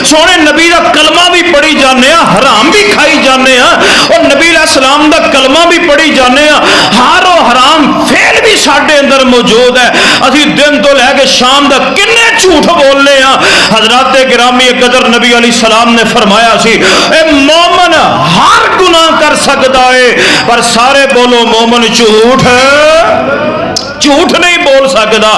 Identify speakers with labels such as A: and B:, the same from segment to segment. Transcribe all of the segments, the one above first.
A: सोने नबी का कलमा भी पढ़ी जाने, हराम भी खाई जाने, और नबी अलैहिस्सलाम का कलमा भी पढ़ी जाने, हर हराम फेल भी साडे अंदर मौजूद है। असी दिन तो लैके शाम तक किन्ने झूठ बोलने हजरत गिरामी कदर नबी अलैहिस्सलाम ने फरमाया सी, मोमन हर गुनाह कर सकता है पर सारे बोलो मोमन झूठ झूठ नहीं बोल सकता।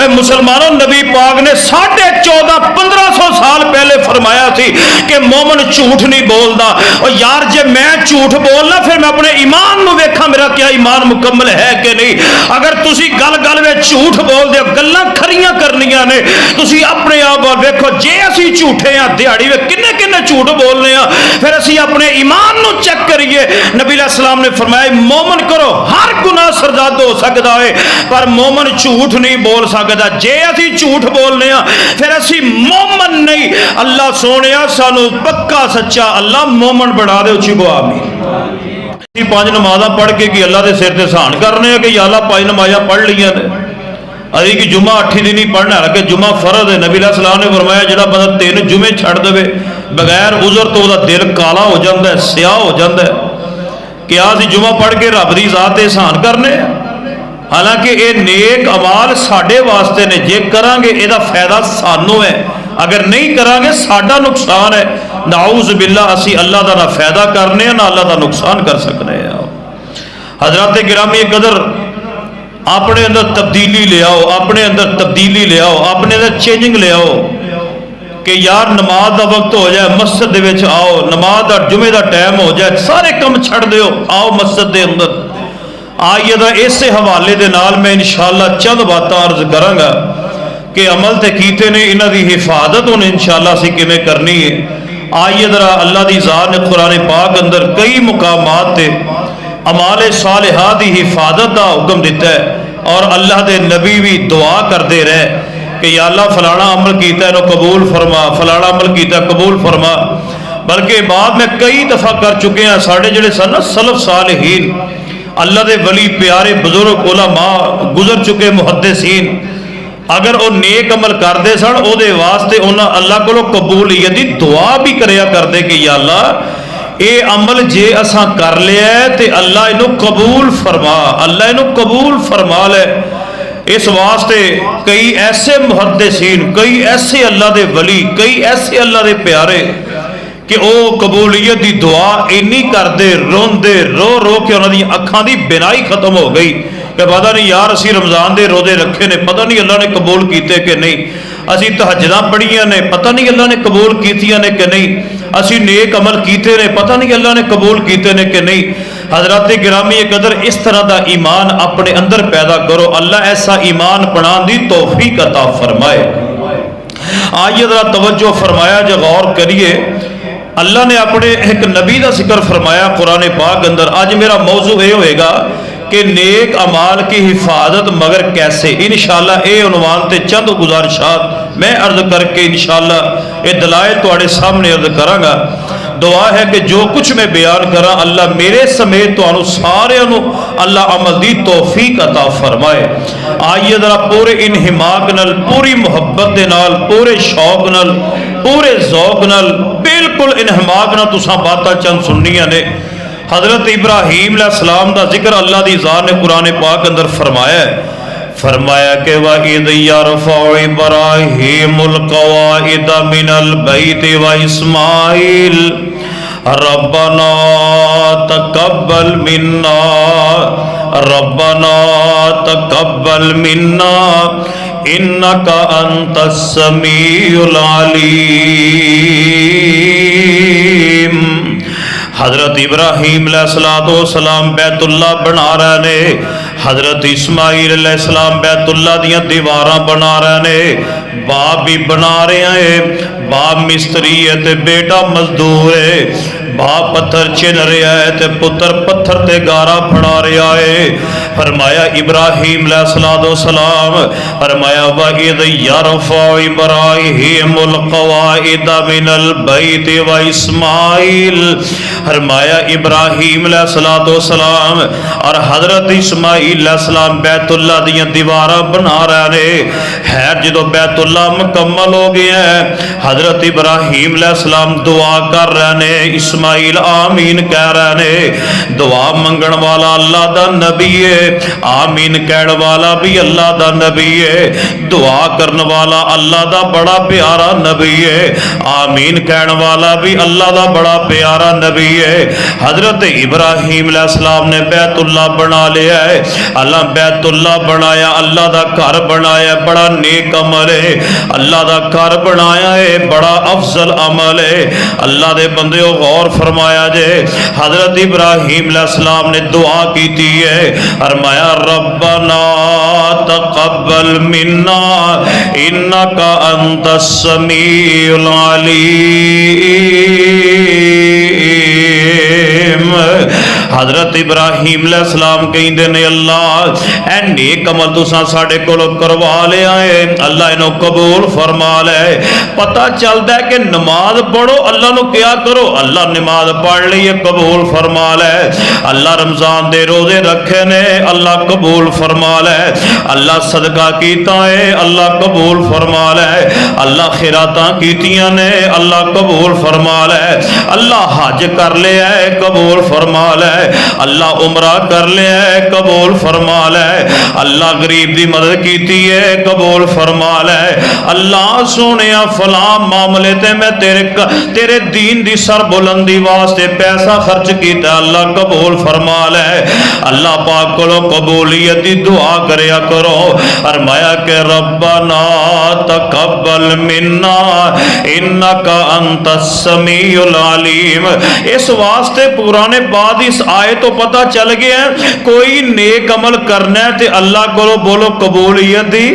A: मुसलमानों नबी पाक ने 1450-1500 साल पहले फरमाया थी कि मोमन झूठ नहीं बोलता। और यार जे मैं झूठ बोलना फिर मैं अपने ईमान को वेखा मेरा क्या ईमान मुकम्मल है कि नहीं। अगर तुसी गल गल में झूठ बोलते हो, गल्लां खरियां करनियां ने, तुसी अपने आप वेखो जे असी झूठे हाँ दिहाड़ी में किन्ने किन्ने झूठ बोलने हैं, फिर असी अपने ईमान को चेक करिए। नबी अलैहिस्सलाम ने फरमाया मोमन करो हर गुनाह सरजद हो सकता है पर मोमन झूठ नहीं बोल सकता। जे असी झूठ बोलने फिर असी मोमन नहीं। अल्लाह सोने सानू पक्का सच्चा अल्लाह मोमन बना दे। उची को आमीन। 5 नमाज़ां पढ़ के कि अल्लाह के सिर ते सहन करने कि अल्लाह 5 नमाज़ां पढ़ लिया ने अभी कि जुम्मा 8 दिन ही पढ़ना है कि जुम्मा फर्ज है। नबी अलैहिस्सलाम ने फरमाया जिहड़ा बंदा 3 जुमे छड़ देवे बगैर उज़र तो उसदा दिल काला हो जाता है, स्याह हो जाता है। कि असीं जुम्मा पढ़ के रब दी ज़ात ते सहन करने। हालांकि ये नेक अमाल साडे वास्ते ने, जे करांगे इहदा फायदा सानू है, अगर नहीं करांगे साडा नुकसान है। नाउज़ बिल्ला असी अल्लाह का ना फायदा करने ना अल्लाह का नुकसान कर सकने। हजरत गिरामी कदर अपने अंदर तब्दीली ले आओ, अपने अंदर तब्दीली ले आओ, अपने अंदर चेंजिंग ले आओ कि यार नमाज का वक्त हो जाए मस्जिद दे आओ, नमाज का जुमे का टाइम हो जाए सारे कम छड़ दो आओ मस्जिद के अंदर। आइए दा इस हवाले दे नाल मैं इंशाअल्लाह चंद बातें अर्ज करांगा कि अमल ते कीते ने इन्हां दी हिफाजत हुण इंशाअल्लाह असीं किवें करनी है। आइए जरा अल्लाह दी ज़ात ने कुरान पाक अंदर कई मुकामात ते अमाले सालिहा दी हिफाजत का हुक्म दिता है और अल्लाह के नबी भी दुआ करते रहे कि या अल्लाह फलाना अमल किया इन्हों कबूल फरमा, फलाना अमल किया कबूल फरमा। बल्कि बाद में कई दफ़ा कर चुके हैं साढ़े जोड़े सन सलफ सालिहीन अल्लाह के वली प्यारे बुजुर्ग उलमा गुजर चुके मुहद्दिसीन अगर वो नेक अमल करते सन उहदे वास्ते उन्हां अल्लाह कोलों कबूलियत दी दुआ भी करया करते कि या अल्लाह ये अमल जे असां कर लिया है तो अल्लाह इनू कबूल फरमा, अल्लाह इनू कबूल फरमा ले। इस वास्ते कई ऐसे मुहद्दिसीन कई ऐसे अल्लाह के वली कई ऐसे अल्लाह के प्यारे कि वह कबूलियत की दुआ इन्नी करते रोंदे रो रो के उन्होंने अखां की बिनाई खत्म हो गई कि पता नहीं यार असी रमजान के रोजे रखे ने पता नहीं अल्लाह ने कबूल किए कि नहीं, असी तहज्जुदां पढ़ियां ने पता नहीं अल्लाह ने कबूल कीतियां ने कि नहीं, असी नेक अमल किए ने पता नहीं अल्लाह ने कबूल किए ने कि नहीं। हजरत गिरामी कदर इस तरह का ईमान अपने अंदर पैदा करो, अल्लाह ऐसा ईमान बनाने की तौफीक अता फरमाए। आइए जरा तवज्जो फरमाया जो गौर करिए अल्लाह ने अपने एक नबी का जिक्र फरमाया कुरान पाक अंदर। आज मेरा मौजू ये होएगा कि नेक अमाल की हिफाजत मगर कैसे। इंशाअल्लाह ये उन्वान ते चंद गुजारिशात मैं अर्ज करके इंशाअल्लाह ये दलाइल तुहाडे सामने अर्ज करांगा। दुआ है कि जो कुछ मैं बयान करा अल्लाह मेरे समेत तुहानू सारियां नू अल्लाह अमल दी तौफीक अता फरमाए। आइए जरा पूरे इनहिमाक नाल पूरी मुहब्बत दे नाल पूरे शौक नाल पूरे ज़ौक नाल बिल्कुल इनहिमाक नाल तुसां बातां चंद सुननियां ने। हजरत इब्राहीम अलैहिस्सलाम का जिक्र अल्लाह की ज़ात ने कुरान पाक अंदर फरमाया फरमाया कि वइज़ यरफ़उ इब्राहीमुल क़वाइद मिनल बैत व इस्माईल रब्बना तक़ब्बल मिन्ना रब्बना तक़ब्बल मिन्ना इन्नका अंतस समीउल अलीम। हजरत इब्राहीम अलैहिस्सलाम बैतुल्लाह बना रहे ने, हजरत इस्माईल अलैहिस्सलाम बैतुल्लाह दियां दीवारां बना रहे ने, बाप भी बना रहे हैं, बाप मिस्त्री है ते बेटा मजदूर है। बाप पत्थर चिन रहा है ते पुत्र पत्थर ते गारा फड़ा रहा है। फरमाया इब्राहीम अलैहिस्सलाम, फरमाया वइद यरफा इब्राहीमुल क़वाइद मिनल बैत व इस्माइल। फरमाया इब्राहीम अलैहिस्सलाम और हजरत इस्माइल अलैहिस्सलाम बैतुल्ला दियां दीवारां बना रहे है। जो बैतुल्ला मुकम्मल हो गया है, हजरत इब्राहीम अलैहिस्सलाम दुआ कर रहे ने, इस्माइल आमीन कह रहे ने। दुआ मंगण वाला अल्लाह दा नबी है, आमीन कहने वाला भी अल्लाह दा नबी है। दुआ करने वाला अल्लाह दा बड़ा प्यारा नबी है, आमीन कहने वाला भी अल्लाह दा बड़ा प्यारा नबी है। हजरत इब्राहीम अलैहिस्सलाम ने बैतुल्ला बना लिया है। अल्लाह बैतुल्ला बनाया, अल्लाह दा घर बनाया, बड़ा नेक अमल है। अल्लाह दा घर बनाया है, बड़ा अफजल अमल है। अल्लाह दे बंदे गौर फरमाया जे, हजरत इब्राहीम अलैहिस्सलाम ने दुआ की है, फरमाया रब्बना तक़ब्बल मिन्ना इन्नका अंतस समीउल अलीम। हजरत इब्राहीम अलैहिस्सलाम कहते ने अल्लाह ऐ नेक अमल तुसां साडे कोलों करवा लिया है, अल्लाह इन्हों कबूल फरमा ले। पता चलता है कि नमाज पढ़ो, अल्लाह नु क्या करो, अल्लाह नमाज पढ़ ली है कबूल फरमा ले। अल्लाह रमजान दे रोजे रखे ने, अल्लाह कबूल फरमा ले। अल्लाह सदका कीता है, अल्लाह कबूल फरमा ले। अल्लाह खिरातां कीतियां ने, अल्लाह कबूल फरमा ले। अल्लाह हज कर लिया है, कबूल फरमा ले। अल्लाह उमरा कर लिया है, कबूल फरमा ले। अल्लाह गरीब की मदद की है, कबूल फरमा ले। अल्लाह सोने फला मामले ते मैं तेरे दीन की सरबुलंदी वास्ते पैसा खर्च किया, अल्लाह कबूल फरमा ले। अल्लाह पाक को कबूलियत की दुआ करया करो। फरमाया के रब्बना तक़ब्बल मिन्ना इन्नका अंतस समीउल अलीम। इस वास्ते पुराने बाद इस आए तो पता चल गया कोई नेक अमल करना है तो अल्लाह को बोलो कबूलियत दी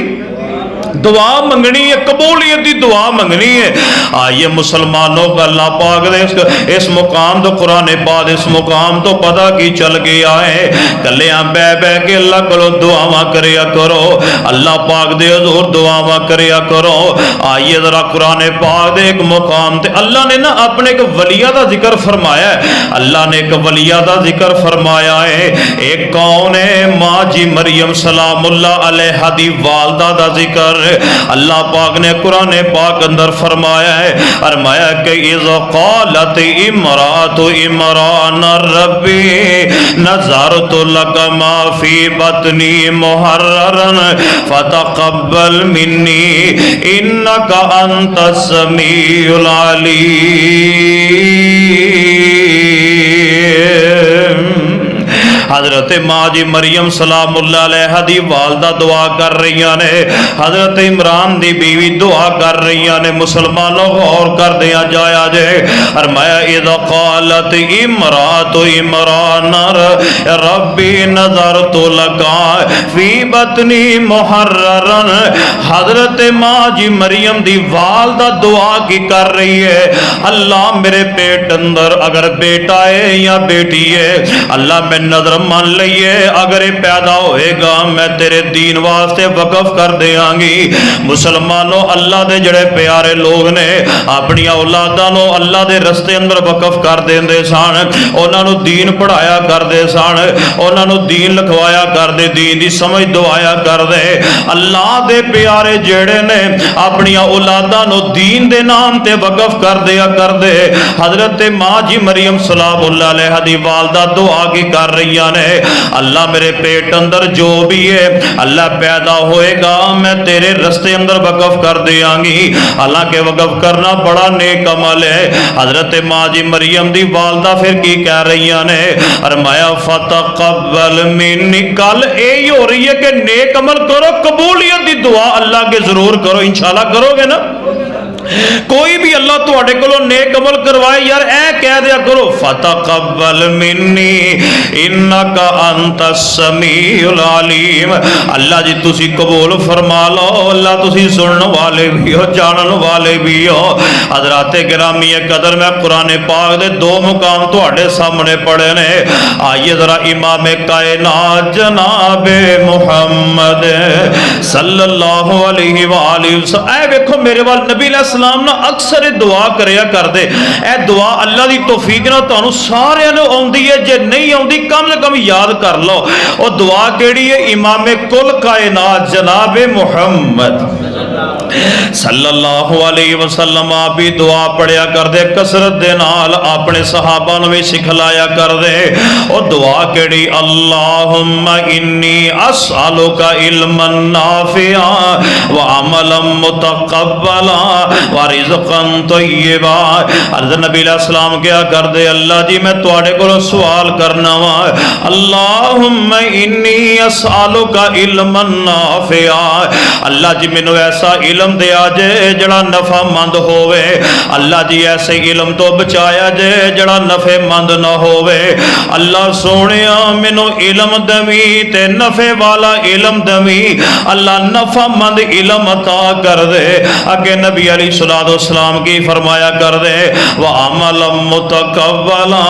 A: दुआ मंगनी है, कबूलियत की दुआ मंगनी है। आइए मुसलमानों का अल्लाह पाक ने इस मुकाम तो कुरान पाक इस मुकाम तो पता की चल गया है। कलियां बह बह के अल्लाह को दुआवां करया करो, अल्लाह पाक दे हुजूर दुआवां करया करो। आइए जरा कुरान पाक दे एक मुकाम ते अल्लाह ने ना अपने एक वलिया का जिक्र फरमाया है। अल्लाह ने एक वलिया का जिक्र फरमाया है। एक कौन है? माँ जी मरियम सलामुल्लाह अलैहा दी वालदा दा जिक्र अल्लाह पाक ने कुरान पाक अंदर फरमाया है। फरमाया कि इज़ क़ालत इमरातु इमरान रब्बी नज़रतु लक मा फी बतनी मुहर्ररन फतक़ब्बल मिन्नी इन्नका अंतस समीउल अलीम। हजरत माँ जी मरियम सलामुल्लाह अलैहा दी वालदा दुआ कर रही ने, हजरत इमरान दी बीवी दुआ कर रही ने। मुसलमानों गौर कर दिया जाया जे। फरमाया इज़ क़ालत इमरातु इमरान रब्बी नज़रतु लका फी बतनी मुहर्ररन। हजरत माँ जी मरियम दी वालदा दुआ की कर रही है, अल्लाह मेरे पेट अंदर अगर बेटा है या बेटी है, अल्लाह मैं नजर मान लईए अगर ये पैदा होएगा मैं तेरे दीन वास्ते वकफ कर देंगी। मुसलमानों अल्लाह दे जड़े प्यारे लोग ने अपनी औलादां नूं अल्लाह दे रस्ते अंदर वकफ कर देंदे सन, उन्हां नूं दीन पढ़ाया करदे सन, उन्हां नूं दीन लिखवाया करदे, दीन दी समझ दवाया करदे। अल्लाह दे प्यारे जेड़े ने अपनी औलादां नूं दीन दे नाम ते वकफ कर दिया करदे। हजरत माँ जी मरियम सलामुल्लाह अलैहा दी वालदा दुआ की कर रही ने, अल्लाह मेरे पेट अंदर जो भी है अल्लाह पैदा होएगा मैं तेरे रस्ते अंदर वकफ कर देंगी। हालांकि वकफ करना बड़ा नेक अमल है। हजरत माँ जी मरियम दी वालदा फिर की कह रही ने, फरमाया फतक़ब्बल मिन्नी। कल यही हो रही है कि नेक अमल करो, कबूलियत की दुआ अल्लाह के जरूर करो, इंशाल्लाह करोगे ना। कोई भी अल्लाह अल्लाह तुहाडे कोलों नेक अमल करवाए यार ऐ कह दिया करो फतकब्बल मिन्नी इन्नका अंतस समीउल अलीम। अल्लाह जी तुसी कबूल फरमा लो, अल्लाह तुसी सुनने वाले भी हो जानन वाले भी हो। हज़रात गिरामी कदर मैं कुरान पाक दे दो मुकाम तुहाडे सामने पढ़े ने। आइए जरा इमाम कायनात जनाबे मुहम्मद सल्लल्लाहु अलैहि वसल्लम ऐ वेखो मेरे वाल नबी अलैहिस्सलाम ना अक्सर दुआ करया करदे। ए दुआ अल्लाह दी तौफीक नाल तुहानू सारियां नू आउंदी है, जे नहीं आउंदी कम से कम याद कर लो। ओ दुआ केड़ी है? इमाम कुल कायनात जनाबे मुहम्मद सल्लल्लाहु अलैहि वसल्लम आप भी दुआ पढ़िया करदे, कसरत दे नाल अपने सहाबा नूं भी सिखलाया करदे। ओ दुआ केड़ी? अल्लाहुम्मा इन्नी अस्अलुका इल्मन नाफिआ व अमलन मुतकब्बला व रिज़्क़न तय्यबा। हज़रत नबी अलैहिस्सलाम क्या करदे? अल्लाह जी मैं तुहाडे कोलों सवाल करना वा, अल्लाहुम्मा इन्नी अस्अलुका इल्मन नाफिआ। अल्लाह जी मैनू ऐसा इलम दिया जे जड़ा नफामंद होवे। अल्लाह जी ऐसे इलम तो बचाया जे जड़ा नफेमंद न होवे। अल्लाह सोनिया मैनू इलम दवी ते नफे वाला इलम दवी। अल्लाह नफामंद इलम अता कर दे। अगे नबी अलैहिस्सलातु वस्सलाम की फरमाया कर दे व अमल मुतकब्बला,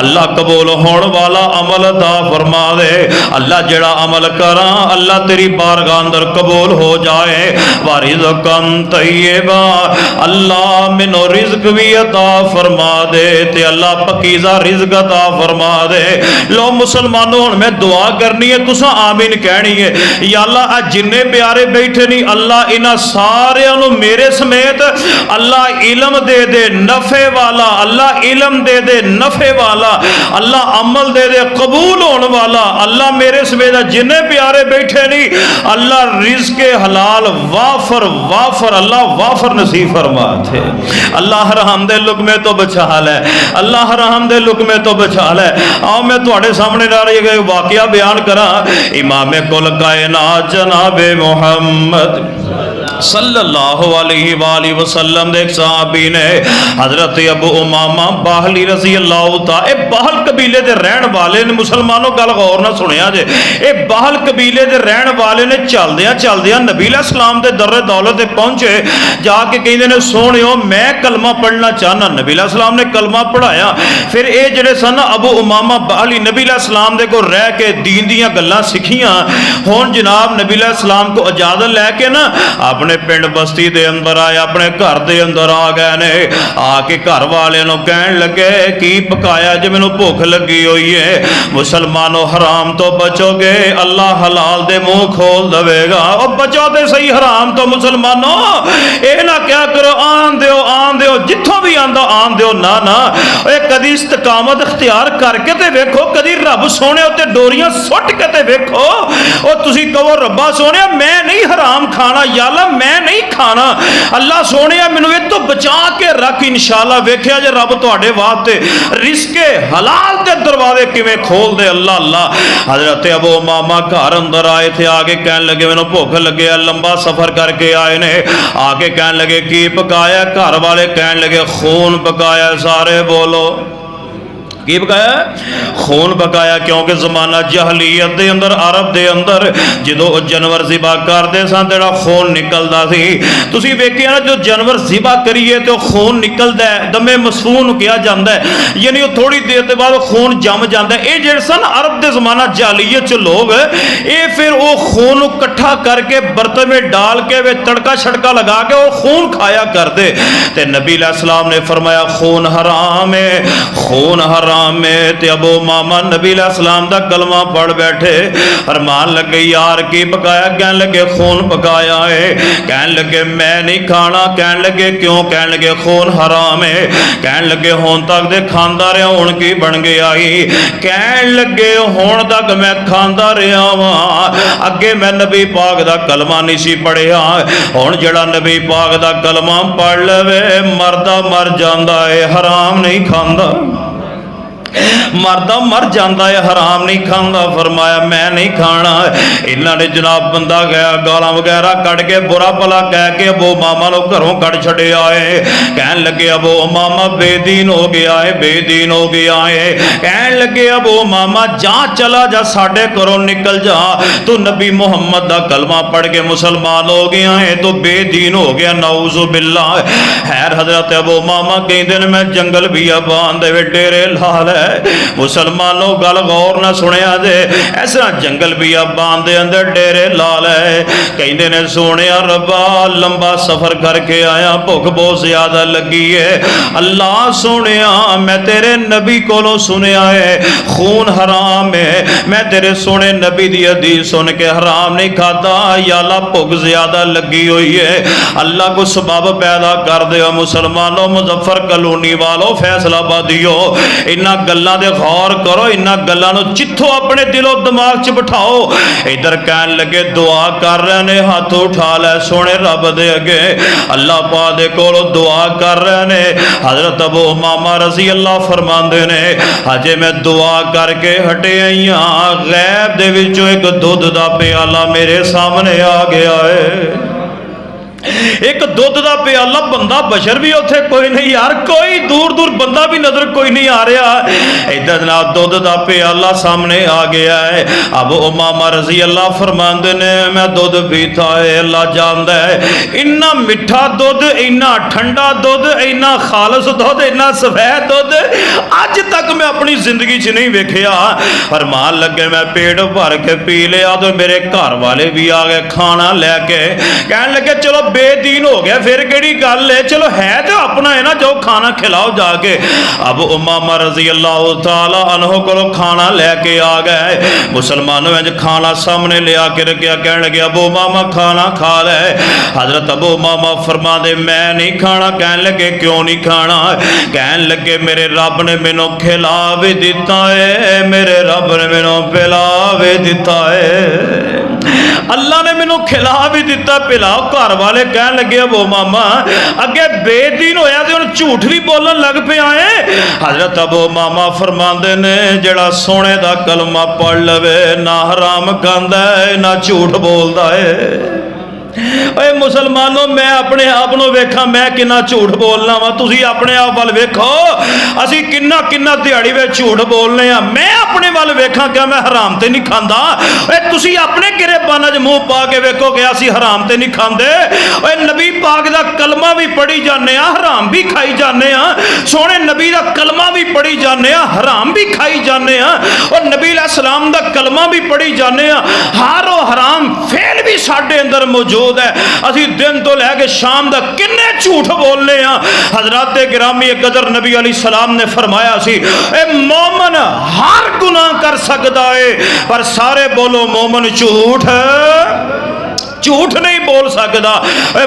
A: अल्लाह कबूल होने वाला अमल अता फरमा दे। अल्लाह जड़ा अमल करा अल्लाह तेरी बारगाह अंदर कबूल हो जाए। रिज़क़न तय्यबा, अल्लाह मैनू रिज़्क भी अता फरमा दे ते अल्लाह पकीज़ा रिज़्क अता फरमा दे। लो मुसलमानों हुण मैं दुआ करनी है, तुसां आमीन कहनी है। या अल्लाह आ जिन्ने प्यारे बैठे नहीं अल्लाह इन्हां सारियां नूं मेरे समेत अल्लाह इलम दे दे नफे वाला, अल्लाह इलम दे दे नफे वाला, अल्लाह अमल दे दे कबूल होने वाला। अल्लाह मेरे समेत जिन्ने प्यारे बैठे नहीं अल्लाह रिज़्क हलाल वाफर वाफर अल्लाह वाफर नसीब फरमा थे। अल्लाह हराम दे लुकमे तो बचा ले, अल्लाह हराम दे लुकमे तो बचा ले। आओ मैं तुहाडे सामने नारे वाकया बयान करा। इमाम कुल कायनात जनाबे मुहम्मद सल्लल्लाहु अलैहि वसल्लम दे एक सहाबी ने हजरत अबू उमामा बाहली रज़ी अल्लाह ताला, बाहल कबीले दे रहन वाले ने। मुसलमानों गल गौर ना सुनिया जे, ये बाहल कबीले दे रहन वाले ने चलदियां चलदियां नबी अलैहिस्सलाम दे दर्रे दौलत ते पहुंचे। जाके कहंदे ने सोहणियो मैं कलमा पढ़ना चाहना। नबी अलैहिस्सलाम ने कलमा पढ़ाया। फिर ये जिहड़े सन अबू उमामा बाहली नबी अलैहिस्सलाम दे कोल रह के दीन दीयां गल्लां सिखियां। हुण जनाब नबी अलैहिस्सलाम को इजाजत लैके ना अपने पिंड बस्ती दे अंदर आए, अपने घर दे अंदर आ गए ने। आके घर वाले नूं कहण लगे की पकाया जे मैनूं भुख लगी हुई है। मुसलमानों हराम तो बचोगे अल्लाह हलाल दे मुंह खोल देवेगा। और बचो ते सही हराम तो। मुसलमानों ये ना क्या करो आन दिओ जिथों भी आंदा आन दिओ, ना ना कदी इस्तकामत इख्तियार करके ते वेखो, कदी रब सोने उत्ते डोरियां सुट के ते वेखो। और तुसी कहो रब्बा सोने मैं नहीं हराम खाना, या अल्लाह मैं नहीं खाना, अल्लाह सोने मैनू ये तो बचा के रख। इंशाअल्लाह वेख्या जे रब तुहाडे वास्ते रिज़्क़े हलाल दे दरवाजे किवें खोल दे। अल्लाह अल्लाह। हजरत अबू उमामा घर अंदर आए थे। आगे कहने लगे मैनू भुख लगे, लंबा सफर करके आए ने। आके कहने लगे की पकाया? घर वाले कहने लगे खून पकाया। सारे बोलो की पकाया? खून पकाया। क्योंकि जमाना जहलीयत दे अंदर अरब दे अंदर जो जानवर ज़िबा करते सन तेरा खून निकलता सी। तुसीं वेखिया ना जो जानवर ज़िबा करिए तो खून निकलता है, दमे मसफून कहा जाता है, यानी थोड़ी देर के बाद खून जम जाता है। ये जेड़े सन अरब के जमाना जहलीयत च लोग ये फिर वो खून इकट्ठा करके बर्तन में डाल के वे तड़का छड़का लगा के वो खून खाया करते। ते नबी अलैहिस्सलाम ने फरमाया खून हराम है, खून हराम में। ते अबू उमामा नबी अलैहिस्सलाम दा कलमा पढ़ बैठे। फरमान लगे यार की पकाया? कहने लगे खून पकाया है। कहने लगे मैं नहीं खाना। कहने लगे क्यों? कहने लगे खून हराम है। कहने लगे हुण तक दे खांदा रहा, हुण की बन गया ही? कहने लगे हुण तक मैं खांदा रहा वां, अगे मैं नबी पाक दा कलमा नहीं सी पढ़िया। हुण जिहड़ा नबी पाक दा कलमा पढ़ लवे मरदा मर जांदा है, हराम नहीं खांदा। मरदा मर जाता है, हराम नहीं खाता। फरमाया मैं नहीं खाना। इन्होंने जनाब बंदा गया गालां वगैरह कट के बुरा भला कह के अबू मामा लो घरों कट छड़े आए। कहन लगे अबू मामा बेदीन हो गया है, बेदीन हो गया है। कहन लगे अबू मामा जा चला जा, साडे घरों निकल जा, तू नबी मुहम्मद दा कलमा पढ़ के मुसलमान हो गया है, तो बेदीन हो गया। नऊज़ु बिल्लाह। खैर हजरत अबू मामा कहते हैं मैं जंगल भी बांध दे डेरे लाल है। मुसलमानों गल गौर ना सुनिया जे, ऐसा जंगल भी बांध दे अंदर डेरे लाल है। कहते ने सोने रब्बा लंबा सफर करके आया, भुख बहुत ज्यादा लगी है। अल्लाह सोने मैं तेरे नबी कोलों सुनिया है खून हराम है, मैं तेरे सोने नबी दी हदीस सुन के हराम नहीं खाता। या अल्लाह भुख ज्यादा लगी हुई है, अल्लाह को सबब पैदा कर दे। मुसलमानों मुजफ्फर कलोनी वालों फैसलाबादियों इन्हां गल्लां दे गौर करो, इन्हां गल्लां नूं चित्थो अपने दिलो दिमाग च बिठाओ। इधर कहन लगे दुआ कर रहे ने, हाथ उठा ले सोने रब दे अगे, अल्लाह पाक दे कोलों दुआ कर रहे ने। हजरत अबू मामा रजी अल्लाह फरमांदे ने अजे मैं दुआ करके हटे आई हां, गैब दे विचों एक दुध दा प्याला मेरे सामने आ गया है। एक दुध का प्याला, बंदा बशर भी उत्थे कोई नहीं यार, कोई दूर दूर बंदा भी नजर कोई नहीं आ रहा। इधर जनाब दुध का प्याला सामने आ गया है। अब उमामा रजी अल्लाह फरमांदे ने मैं दुध पीता है, अल्लाह जानदा है इन्ना मिठा दुध, इन्ना ठंडा दुध, इन्ना खालस दुध, इन्ना सफेद दुध अज तक मैं अपनी जिंदगी च नहीं वेखिया। फरमान लगे मैं पेट भर के पी लिया, तो मेरे घर वाले भी आ गए खाना लैके। कहन लगे चलो बेदीन हो गया फिर केड़ी गल है, चलो है तो अपना है ना, जो खाना खिलाओ जाके। अब उमामा रजी अल्लाह तआला अन्हु को खाना लेके आ गए। मुसलमानों में खाना सामने ले आके रखा, कहने लगे अबू मामा खाना खा ले। हजरत अबू मामा फरमा दे मैं नहीं खाना। कहने लगे क्यों नहीं खाना? कहने लगे मेरे रब ने मैनू खिला भी दिता है, मेरे रब ने मैनू पिला भी दिता है, अल्लाह ने मैनू खिला भी दिता पिलाओ। घर वाले कहन लगे अबू मामा अगे बेदीन होया ते हुण झूठ भी बोलन लग पे आए। हजरत अबू मामा फरमांदे ने जेड़ा सोने दा कलमा पढ़ लवे ना हराम खांदा है ना झूठ बोलदा है। ओए मुसलमानों मैं अपने आप को वेखा मैं कितना झूठ बोलना वा, तुसी अपने आप वाल वेखो असी किन्ना किन्ना दिहाड़ी में झूठ बोलने आ। मैं अपने वाल वेखा क्या मैं हराम ते नहीं खांदा? ओए तुसी अपने गिरेबाना च मुंह पा के वेखो कि असी हराम ते नहीं खांदे। ओए नबी पाक दा कलमा भी पढ़ी जाने आ, हराम भी खाई जाने आ। सोने नबी दा कलमा भी पढ़ी जाने आ, हराम भी खाई जाने आ। और नबी अलैहि सलाम दा कलमा भी पढ़ी जाने आ, हारो हराम फेल भी साडे अंदर मौजूद है। असी दिन तो लैके शाम तक किन्ने झूठ बोलने हैं। हजरत गिरामी कदर नबी अलैहि सलाम ने फरमाया सी ए मोमन हर गुनाह कर सकता है पर सारे बोलो मोमन झूठ झूठ नहीं बोल सकता।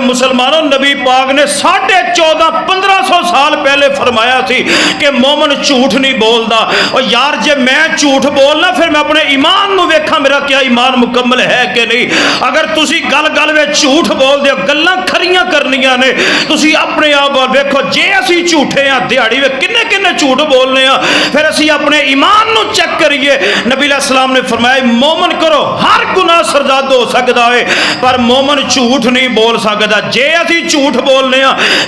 A: मुसलमानों नबी पाक ने 1450-1500 साल पहले फरमाया थी कि मोमन झूठ नहीं बोलता। और यार जे मैं झूठ बोलना फिर मैं अपने ईमान को वेखा मेरा क्या ईमान मुकम्मल है कि नहीं। अगर तुसी गल गल में झूठ बोल दो गल्लां खरियां करनियां ने, तुसी अपने आप वेखो जे असी झूठे हाँ दिहाड़ी में किन्ने किन्ने झूठ बोलने आ, फिर असी अपने ईमान को चेक करिए। नबी अलैहि सलाम ने फरमाया मोमन करो हर गुनाह सरजाद हो सकता है पर मोमन झूठ नहीं बोल सकता। जे असी झूठ बोलने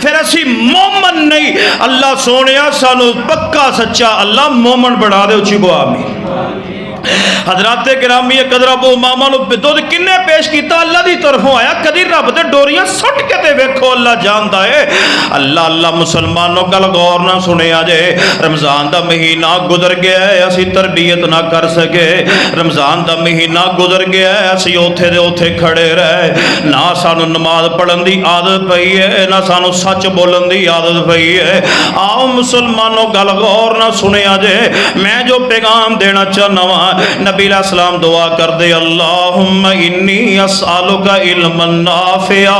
A: फिर असी मोमन नहीं। अल्लाह सोने सानू पक्का सच्चा अल्लाह मोमन बना दे। उची को आमीन। हजरात गिरामी कदर अबू मामा दुध किन्ने पेश किया? अल्लाह की तरफों आया। कदी रब ते डोरियां सुट के ते वेखो अल्लाह जानता है। अल्लाह अल्लाह मुसलमानों गल गौर ना सुने जे रमजान का महीना गुजर गया है असी तरबियत ना कर सके। रमजान का महीना गुजर गया है असी उथे दे उथे खड़े रहे, ना सानू नमाज पढ़न की आदत पई है ना सानू सच बोलन की आदत पई है। आओ मुसलमानों गल गौर ना सुने जे मैं जो पैगाम देना चाहना वा नबी अलैहि सलाम दुआ कर दे अल्लाहुम्मा इन्नी अस्अलुका इल्मन नाफिया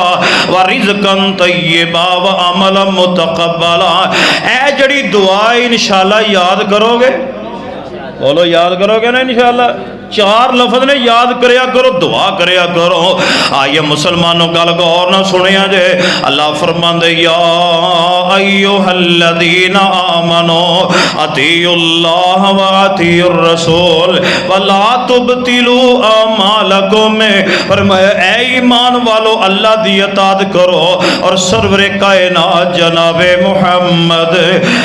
A: व रिज़्कन तय्यबा व अमलन मुतक़ब्बला। ए जड़ी दुआ इंशाअल्लाह याद करोगे? बोलो याद करोगे ना इंशाअल्लाह? चार लफज ने, याद करया करो, दुआ करया करो। आइए मुसलमानों गल गौर ना सुनिया जे, अल्लाह फरमांदे या अय्युहल्लज़ीना आमनो अतीउल्लाह व अतीउर रसूल वला तुबतिलू अमालकुम। फरमाया ऐ ईमान वालो अल्लाह दी इताअत करो और सरवरे कायनात जनाबे मुहम्मद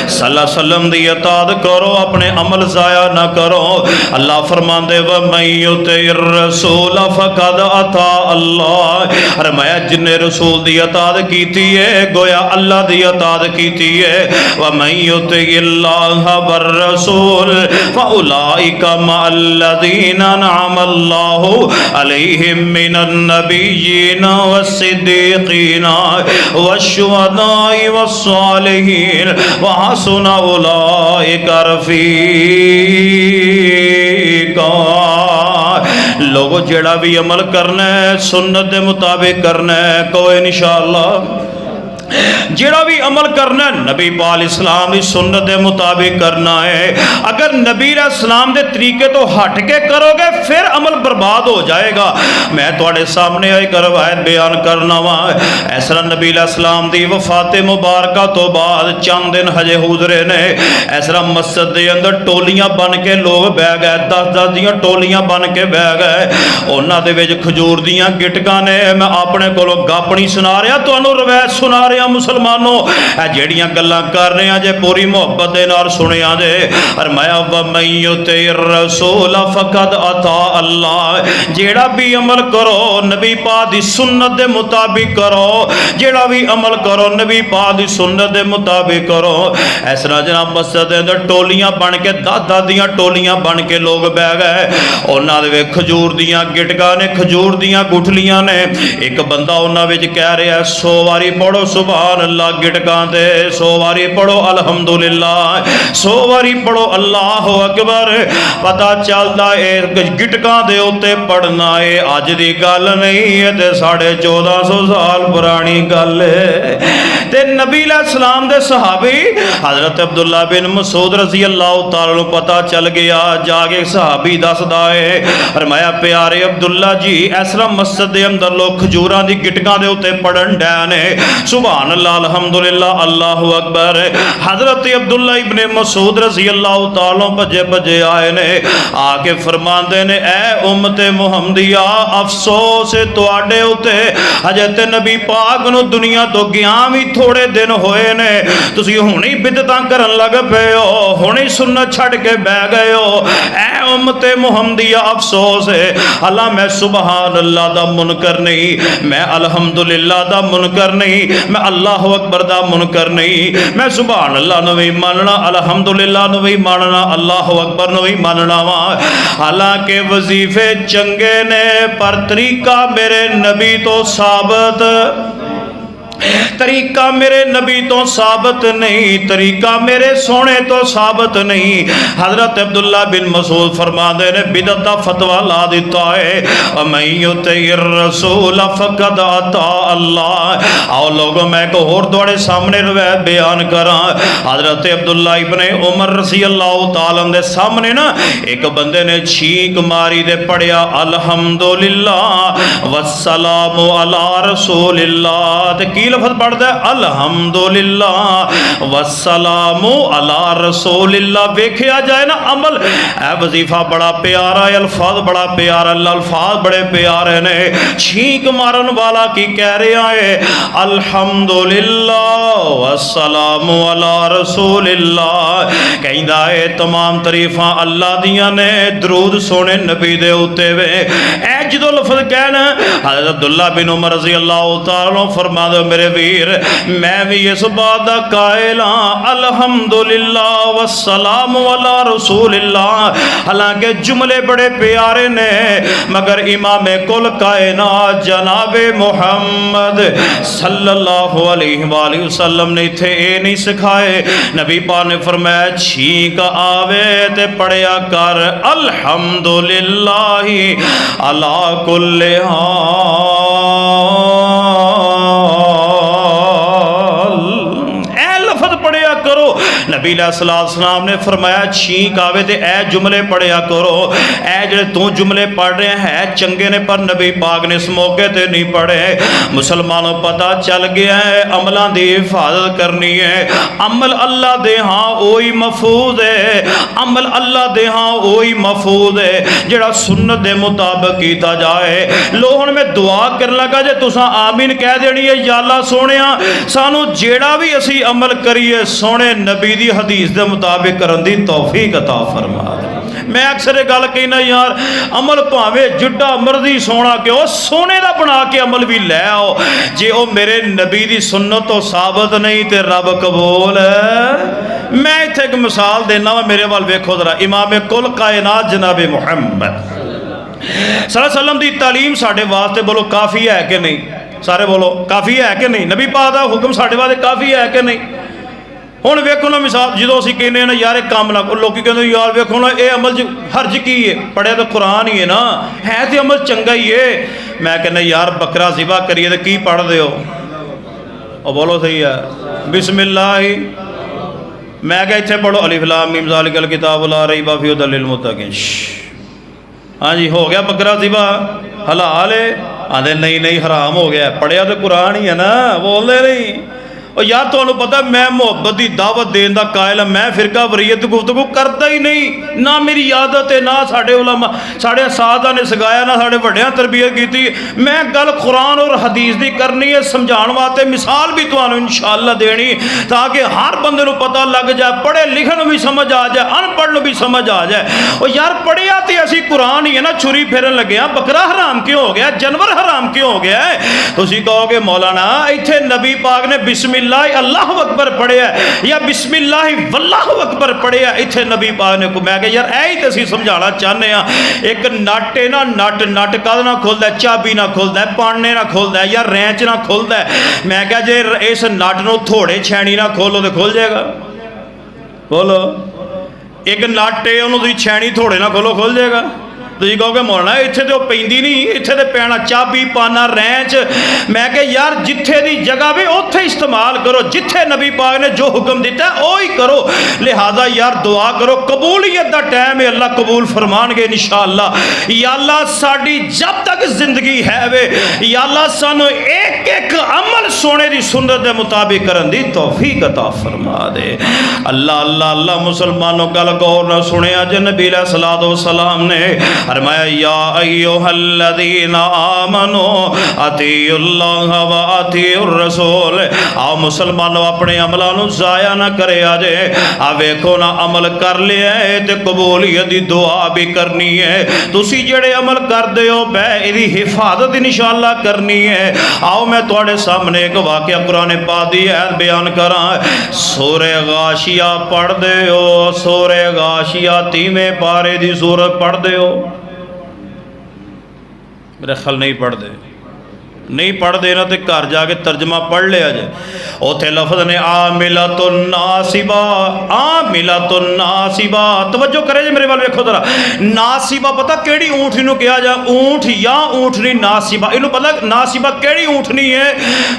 A: सल्लल्लाहु अलैहि वसल्लम दी इताअत करो, अपने अमल जाया ना करो। अल्लाह फरमांदे रसूल फकद अता अल्लाह। फरमाया जिन्ने रसूल दी इताअत कीती है गोया अल्लाह दी इताअत कीती है। व मन युतिल्लाह वर रसूल फउलाइका मअल्लज़ीना अनअमल्लाहु अलैहिम मिनन नबिय्यीन वस्सिद्दीक़ीन वश्शुहदाई वस्सालिहीन व हसुन उलाइका रफ़ीक़ा। लोगो जेड़ा भी अमल करना है सुन्नत के मुताबिक करना है, कोई इंशाअल्लाह जेड़ा भी अमल करना है नबी पाक इस्लाम की सुन्नत के मुताबिक करना है। अगर नबी इस्लाम के तरीके तो हट के करोगे फिर अमल बर्बाद हो जाएगा। मैं थोड़े सामने एक रवायत बयान करना वा। इस तरह नबी इस्लाम की वफात मुबारक तो बाद चंद दिन हजे गुजरे ने, इस तरह मस्जिद के अंदर टोलियां बन के लोग बह गए, 10-10 दियां टोलियां बन के बह गए। उन्होंने विच खजूर दियां गिटकां ने। मैं अपने कोलों गप नहीं सुना रहा, तुहानूं रवायत सुना रहा मुसलमानों। जेड़ियां गल्लां कर रहे हैं जे पूरी मुहब्बत दे नाल सुनिया जे। फरमाया व मन युतिर रसूल फकद अता अल्लाह। जेड़ा भी अमल करो नबी पाक दी सुन्नत दे मुताबिक करो, जेड़ा भी अमल करो नबी पाक दी सुन्नत दे मुताबिक करो। इस तरह जनाब मस्जिद दे अंदर टोलियां बन के 10-10 दियां टोलियां बन के लोग बह गए। उन्होंने वे खजूर दियां गिटकां ने, खजूर दियां गुठलियां ने। एक बंदा उन्हां विच कह रहा है 100 वारी पढ़ो सुभान अल्लाह गिटकां दे, 100 वारी पढ़ो अल्हम्दुलिल्लाह, 100 वारी पढ़ो अल्लाह अकबर। पता चलता है गिटकां दे उत्ते पढ़ना है अज दी गल नहीं है, ते 1450 साल पुरानी गल है। ते नबी इस्लाम दे सहाबी हजरत अब्दुल्ला बिन मसूद रजी अल्लाह तआला नूं पता चल गया, जाके सहाबी दसदा है। फरमाया प्यारे अब्दुल्ला जी इस तरह मस्जिद दे अंदर लोग खजूरां दी गिटकां दे उत्ते पढ़न डे ने, सुभान अल्लाह अल्हम्दुलिल्लाह अल्लाहु अकबर। हजरत अब्दुल्ला इब्ने मसूद रज़ी अल्लाह तआला भजे भजे आए ने, आके फरमांदे ने ऐ उम्मते मुहम्मदिया अफसोस है तुहाडे उते, अजे ते नबी पाक नूं दुनिया तो गया भी थोड़े दिन होए ने, तुसीं हुणी बिदतां करन लग पे हो, हुणी सुन्नत छड़ के बह गए हो। ऐ उम्मते मुहम्मदिया अफसोस है, अल्लाह मैं सुभान अल्लाह दा मुनकर नहीं, मैं अल्हम्दुलिल्लाह दा मुनकर नहीं, मैं अल्लाह अकबर दा मुनकर नहीं, मैं सुभान अल्लाह नूं भी मानना, अल्हम्दुलिल्लाह नूं भी मानना, अल्लाह अकबर नूं भी मानना वा। हालांकि वजीफे चंगे ने पर तरीका मेरे नबी तो साबित, तरीका मेरे नबी तो साबित नहीं, तरीका मेरे सोने तो साबित नहीं। हजरत अब्दुल्ला बिन मसूद फरमाते ने बिदअत दा फतवा ला दिता है, मैं युतिर रसूल फकद अता अल्लाह। आओ लोगों मैं एक होर तुहाडे सामने रवायत बयान करा। हजरत अब्दुल्ला इब्ने उमर रज़ी अल्लाह तआला दे सामने ना एक बंदे ने छीक मारी दे पढ़िया अल्हम्दुलिल्लाह वस्सलामु अला रसूलिल्लाह, ते की लफ्ज़ पढ़दा है अल्हम्दुलिल्लाह वस्सलामु अला रसूलिल्लाह। वेखिया जाए ना अमल ए वजीफा बड़ा प्यारा है, अल्फाज बड़ा प्यारा, अल्फाज बड़े प्यारे ने। छींक मारन वाला की कह रहा है अल्हम्दुलिल्लाह वस्सलामु अला रसूलिल्लाह, कहंदा है तमाम तारीफां अल्लाह दियां ने, दरूद सोने नबी दे उत्ते वे। ए जदों लफ्ज़ कहना हज़रत अब्दुल्ला बिन उमर रज़ी अल्लाह तआला फरमाते मेरे वीर मैं भी इस बात का कायल हाँ अल्हम्दुलिल्लाह वस्सलामु अला रसूलिल्लाह। हालांकि जुमले बड़े प्यारे ने मगर इमाम कुल कायनात जनाबे मुहम्मद सल्लल्लाहु अलैहि वसल्लम ने इत्थे ये नहीं सिखाए। नबी पाक ने फरमाया छींक आवे ते पढ़िया कर अल्हम्दुलिल्लाह अला कुल्ले हाल। ए लफ्ज़ पढ़िया करो। नबी अलैहिस्सलाम ने फरमाया छींक आवे तो ए जुमले पढ़िया करो। ए जेड़े तू जुमले पढ़ रहे हैं चंगे ने पर नबी पाक ने इस मौके ते नहीं पढ़े। मुसलमानों पता चल गया है अमलों की हिफाजत करनी है। अमल अल्लाह दे हाँ वही महफूज है, अमल अल्लाह दे हाँ वही महफूज है जेड़ा सुन्नत दे मुताबिक किया जाए। लो हुण मैं दुआ कर लगा जे तुसां आमीन कह देनी है या अल्लाह सोहणिया सानू जेड़ा भी असी अमल करिए सोहणे नबी दी हदीस दे मुताबिक करन दी तौफीक अता फरमा दे। मैं अक्सर ये गल कहना यार अमल भावें जिड्डा मर्जी सोना क्यों सोने का बना के अमल भी लै आओ, जे वो मेरे नबी की सुन्नत तो साबित नहीं तो रब कबूल है। मैं इत्थे एक मिसाल देना वा, मेरे वाल वेखो जरा। इमाम कुल कायनात जनाब मुहम्मद सल्लल्लाहु अलैहि वसल्लम की तालीम साढ़े वास्ते बोलो काफ़ी है कि नहीं? सारे बोलो काफ़ी है कि नहीं? नबी पाक दा हुक्म साढ़े वास्ते काफ़ी है कि नहीं? हुण वेखो ना मिसाल जो असीं कहने ना यार एक काम ना लोग कहते यार वेखो ना ये अमल च हर्ज की है, पढ़िया तो कुरान ही है ना, है तो अमल चंगा ही है। मैं कहना यार बकरा ज़िबा करिए तो की पढ़ते हो? और बोलो सही है बिस्मिल्लाह ही। मैं क्या इत्थे पढ़ो अलिफ लाम मीम ज़ालिकल किताबु ला रैब फीहि हुदल लिल मुत्तकीन। हाँ जी हो गया बकरा ज़िबा हलाल है? आंदे नहीं नहीं हराम हो गया। पढ़िया तो कुरान ही है ना, बोलते नहीं। और यार तुहानू पता मैं मुहब्बत की दावत देने का कायल मैं फिरका वरीयत गुफ्तगू करता ही नहीं, ना मेरी आदत है ना साढ़े उलमा साढ़े सादा ने सिखाया ना साढ़े वड्डियां तरबियत की। मैं गल कुरान और हदीस की करनी है, समझाने वास्ते मिसाल भी तुहानू इंशाअल्लाह देनी ताकि हर बंदे नू पता लग जाए, पढ़े लिखन भी समझ आ जाए, अनपढ़ भी समझ आ जाए। और यार पढ़िया तो असी कुरान ही है ना, छुरी फेरन लगे हाँ बकरा हराम क्यों हो गया, जानवर हराम क्यों हो गया है? तुसीं कहोगे मौलाना इत्थे नबी पाक ने बिस्मिल्लाह अल्लाहु अकबर पढ़िया या बिस्मिल्लाह वल्लाहु अकबर पढ़िया? इत्थे नबी पाक ने मैं कहा यार ऐ ही तो असीं समझाना चाहते हैं। एक नट है ना, नट नट कद ना खुलता है, चाबी ना खुलता है, पाने ना खुलता है या रैंच ना खुलता है। मैं क्या जे इस नट नू थोड़े छैनी ना खोलो तो खुल जाएगा? बोलो एक नट है उन्होंने छैनी थोड़े ना खोलो खुल जाएगा? तुम कहोगे मौलाना इत्थे तो पैंदी नहीं, इत्थे तो पैना चाबी पाना रैंच। मैं क्या यार जिथे की जगह भी उत्थे इस्तेमाल करो, जिथे नबी पाक ने जो हुक्म दिता है वही करो। लिहाजा यार दुआ करो कबूलियत का टाइम है, अल्लाह कबूल फरमानगे इंशाअल्लाह। या अल्लाह साडी जब तक जिंदगी है वे या अल्लाह सानू एक एक अमल सोने की सुन्नत के मुताबिक करन दी तौफीक अता फरमा दे। अल्लाह अल्लाह अल्लाह मुसलमानों गल गौर न सुनिया जे नबी अलैहिस्सलातु वस्सलाम ने फरमाया या अय्युहल्लज़ीना आमनू अतीउल्लाह व अतीउर रसूल। आओ मुसलमानों अपने अमलों नू ज़ाया ना करे अजे आ वेखो ना अमल कर लिया है ते कबूलियत दी दुआ भी करनी है। तुसी जेड़े अमल करदे हो बै इहदी हिफाजत इंशाअल्लाह करनी है। आओ मैं तुहाडे सामने एक वाकया कुरान पाक दी आयत बयान करा। सूरे गाशिया पढ़दे हो? सूरे गाशिया 30वें पारे दी सूरत पढ़दे हो? मेरा ख्याल नहीं पढ़ते, नहीं पढ़ते ना तो घर जाके तर्जमा पढ़ लिया जे। उथे लफ्ज ने आमिलतुन नासिबा, आमिलतुन नासिबा। तवज्जो करे जे मेरे वाल वेखो जरा। नासिबा पता केड़ी ऊँटनी नूं कहा जा? ऊँट या ऊँटनी नासिबा, इनू पता नासिबा केड़ी ऊँटनी है?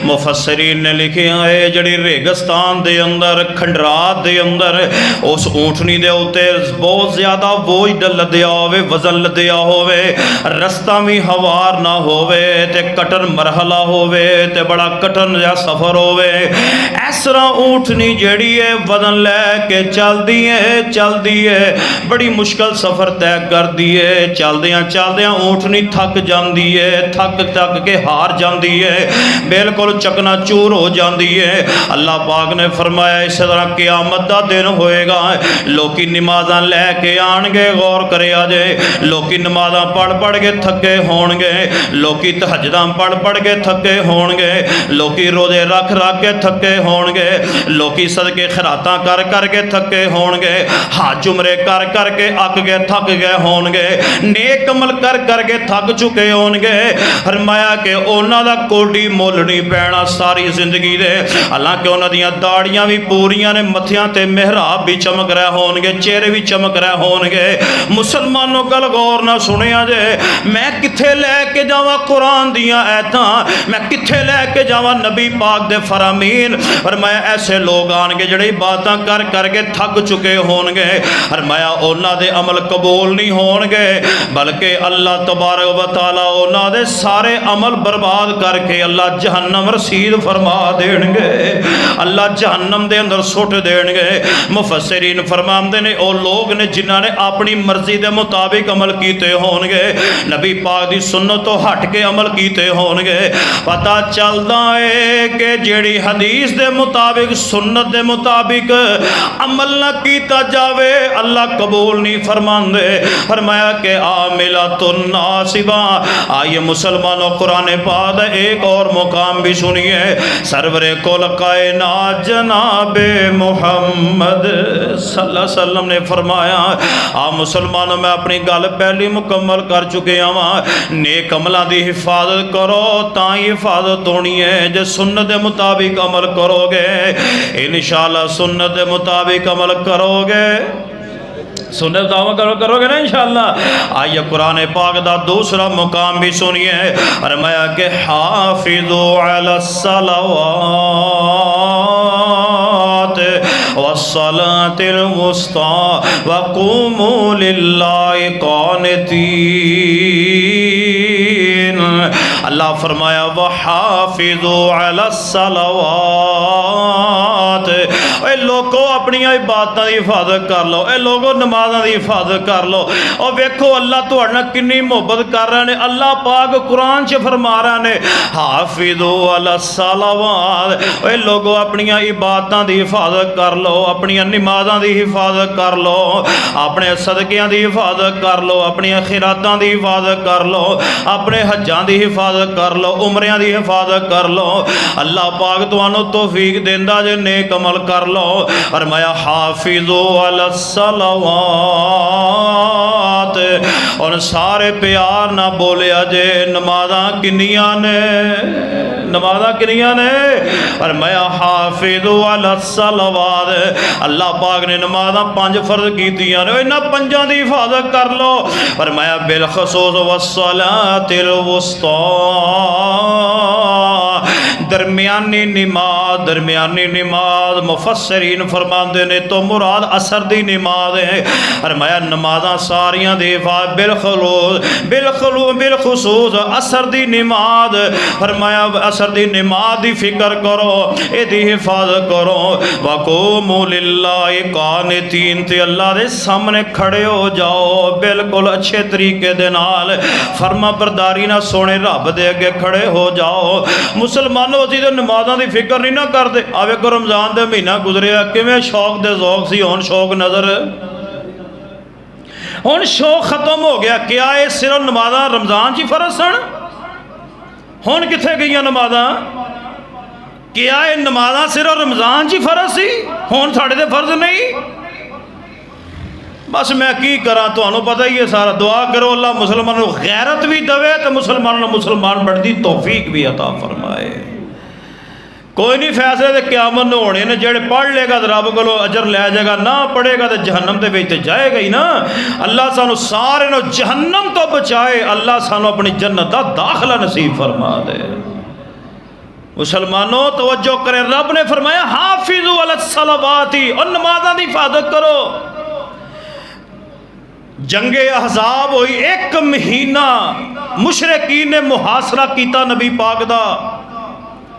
A: मुफस्सरीन ने लिखे है जड़ी रेगिस्तान दे अंदर खंडरात दे अंदर उस ऊँटनी दे उत्ते बहुत ज़्यादा बोझ लद्या होवे, वजन लद्या होवे, रस्ता भी हवार ना होवे ते कटन मरहला होवे ते बड़ा कठिन या सफर होवे। इस तरह ऊँटनी जड़ी है वजन लैके चलती है बड़ी मुश्किल सफर तय करती है। चलदियां चलदियां ऊँटनी थक जाती है, थक के हार जाती है, बिल्कुल चकना चूर हो जाती है। अल्लाह पाक ने फरमाया इस तरह क़यामत का दिन होएगा, लोकी नमाज़ां लैके आणगे, गौर करे जे लोकी नमाज़ां पढ़ के थके होणगे, लोकी तहज्जुदां पढ़ के थके होणगे, लोकी रोजे रख के थके होणगे, लोकी सदके खरातां कर के थके होणगे, हाज उमरे कर के अक के थक गए होणगे, नेक अमल कर के थक चुके होणगे। फरमाया कि उन्हां दा कोडी मुल नहीं पैना सारी जिंदगी दे। हालांकि उन्हां दियां दाड़ियां भी पूरियां ने, मत्थियां ते मेहराब भी चमक रहे होणगे, चेहरे भी चमक रहे होणगे। मुसलमानों गल गौर ना सुनिया जे मैं किथे लैके जावां कुरान दियां बैठा मैं कित्थे लैके जावां नबी पाक दे फरामीन। फरमाया ऐसे लोग आणगे जिहड़े बातां कर करके थक चुके होणगे। फरमाया उन्हां दे अमल कबूल नहीं होणगे बल्कि अल्लाह तबारक व तआला उन्हां दे सारे अमल बर्बाद करके अल्लाह जहन्नम रसीद फरमा देणगे, अल्लाह जहन्नम दे अंदर सुट देणगे। मुफस्सिरीन फरमांदे ने ओ लोग ने जिन्हां ने अपनी मर्जी दे मुताबिक अमल कीते होणगे, नबी पाक दी सुन्नत तो हट के अमल कीते होणगे। पता चलदा है कि जिहड़ी हदीस दे मुताबिक सुन्नत दे मुताबिक अमल ना कीता जावे अल्लाह कबूल नहीं फरमांदे। फरमाया कि आमिलातुन नासिबा। आइए मुसलमानों कुरान पाक दा एक और मुकाम भी सुनिए। सरवरे कुल कायनात जनाबे मुहम्मद सल्लल्लाहु अलैहि वसल्लम ने फरमाया, आ मुसलमानों मैं अपनी गल पहली मुकम्मल कर चुके हाँ। नेक अमलों की हिफाजत करो तां ही हिफाजत होनी है। जे सुन्नत के मुताबिक अमल करोगे इंशाअल्लाह, सुन्नत के मुताबिक अमल करोगे, सुन्नत दावा करोगे ना इंशाअल्लाह। आइए कुरान पाक दा दूसरा मुकाम भी सुनिए। फरमाया कि हाफिज़ू अलस सलावात वस्सलातिल वुस्ता वक़ूमू लिल्लाहि क़ानितीन। अल्लाह फरमाया वहाफिज़ू अलस सलावात। ए लोगों अपनी इबादतां दी हिफाजत कर लो, ए लोगों नमाज़ां दी हिफाजत कर लो। और वेखो अल्लाह तुहाडे नाल किन्नी मुहब्बत कर रहे ने। अल्लाह पाक कुरान च फरमा रहे ने हाफिज़ू अलस सलावात। ए लोगों अपनी इबादतां दी हिफाजत कर लो, अपनी नमाज़ां दी हिफाजत कर लो, अपने सदकियां दी हिफाजत कर लो, अपनी खिरातां दी हिफाजत कर लो, अपने हज्जां दी हिफाजत कर लो, उमरियां दी हिफाजत कर लो। अल्लाह पाक तुहानू तौफीक देंदा जे नेक अमल कर लो। फरमाया हाफिज़ू अलस सलावात। और सारे प्यार ना बोलिया जे नमाज़ां किन्नियां ने, नमाज़ां किन्नियां ने। फरमाया हाफिज़ू अलस सलावात। अल्लाह पाक ने नमाज़ां 5 फर्ज कीतियां ने, इन्हां 5 दी हिफाजत कर लो। फरमाया बिलखसूस वस्सलातिल वुस्ता। दरमियानी नमाज, दरमियानी नमाज मुफस्सिरीन फरमाते ने तो मुराद असर दी नमाज है। फरमाया नमाज़ां सारियां दे बिलखसूस असर दी नमाज। फरमाया असर दी नमाज दी फिक्र करो, इहदी हिफाजत करो। वक़ूमू लिल्लाहि क़ानितीन। ते अल्लाह दे सामने खड़े हो जाओ बिल्कुल अच्छे तरीके दे नाल, फर्मा बरदारी ना सोने रब दे अगे खड़े हो जाओ। मुसलमानों असीं ते नमाज़ां दी फिक्र नहीं ना करते। आवे को रमज़ान दे महीना गुजरिया किवें शौक दे ज़ौक सी, हुण शौक नज़र, हुण शौक खत्म हो गया। क्या ये सिर्फ नमाज़ां रमज़ान च फर्ज सन? हुण कित्थे गईयां नमाज़ां? क्या ये नमाज़ां सिर्फ रमज़ान च फर्ज सी, हुण साडे ते फर्ज नहीं? बस मैं की करा, तुहानू पता ही है सारा। दुआ करो अल्लाह मुसलमानों को गैरत भी दवे तो मुसलमानों मुसलमान बनने की तौफीक भी अता फरमाए। कोई नहीं, फैसले तो क़यामत नूं होने ने। जेड़े पढ़ लेगा तो रब कोलों अजर लै जाएगा, ना पढ़ेगा तो जहन्नम दे विच जाएगा ही ना। अल्लाह सानू सारे नूं जहन्नम तो बचाए, अल्लाह सानू अपनी जन्नत दा दाखला नसीब फरमा दे। मुसलमानों तवज्जो करें, रब ने फरमाया हाफिज़ू अलस सलावाती, और नमाज़ां दी हिफाजत करो। जंगे अहज़ाब हुई, 1 महीना मुशरिकीन ने मुहासरा किया नबी पाक दा।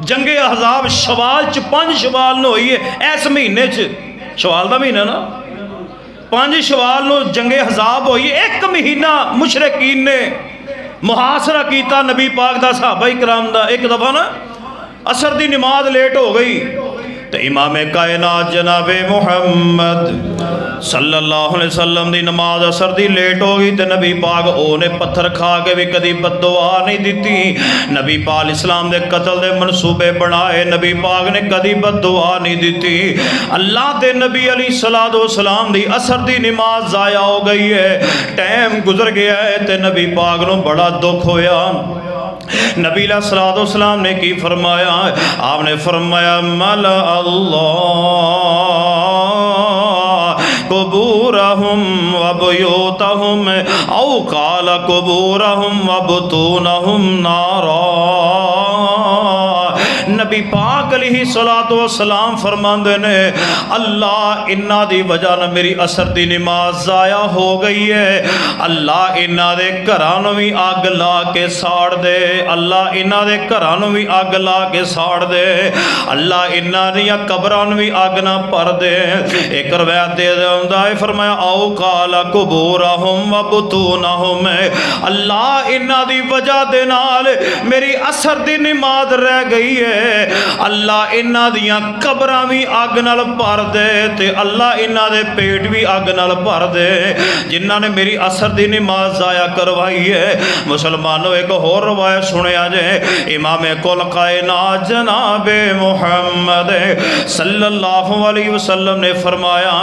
A: जंगे अहज़ाब शवाल च 5 शवाल न हुई है, इस महीने च शवाल का महीना ना, 5 शवाल नूं जंगे अहज़ाब हुई। 1 महीना मुशरिकीन ने मुहासरा किया नबी पाक दा, सहाबा इकराम दा। एक दफ़ा ना असर दी नमाज लेट हो गई तो इमाम कायनात जनाबे मुहम्मद सल्लल्लाहु अलैहि वसल्लम दी नमाज असर दी लेट हो गई तो नबी पाक ओने पत्थर खा के भी कभी बद्दुआ नहीं दी। नबी पाक इस्लाम दे कतल दे मनसूबे बनाए, नबी पाक ने कभी बद्दुआ नहीं दी। अल्लाह के नबी अलैहिस्सलातु वस्सलाम दी असर दी नमाज ज़ाया हो गई है, टाइम गुजर गया है तो नबी पाक नूं बड़ा दुख होया। नबी अलैहिस्सलातु वस्सलाम ने की फरमाया? आपने फरमाया मल अल्लाह कुबूरहुम व बुयूतहुम औ काल कुबूरहुम व बुतूनहुम नारा। नबी पाक अलैहिस्सलातु वस्सलाम फरमांदे ने अल्लाह इन्हां दी वजह नाल मेरी असर दी नमाज ज़ाया हो गई है, अल्लाह इन्हां दे घरां नूं भी अग ला के साड़ दे, अल्लाह इन्हां दे घरां नूं भी अग ला के साड़ दे, अल्लाह इन्हां दियां कबरां नूं भी अग ना भर दे। एक रवायत दे आउंदा है फरमाया आओ काला कुबूरहुम व बुतूनहुम, अल्लाह इन्हां दी वजह दे नाल मेरी असर दी नमाज रह गई है, अल्लाह इन्हां दियां कबरां भी अग नाल भर दे ते अल्लाह इन्हां दे पेट भी अग नाल भर दे जिन्हां ने मेरी असर दी नमाज ज़ाया करवाई है। मुसलमानों एक होर रवायत सुनिया जे इमाम कुल कायनात जनाबे मुहम्मद सल्लल्लाहु अलैहि वसल्लम ने फरमाया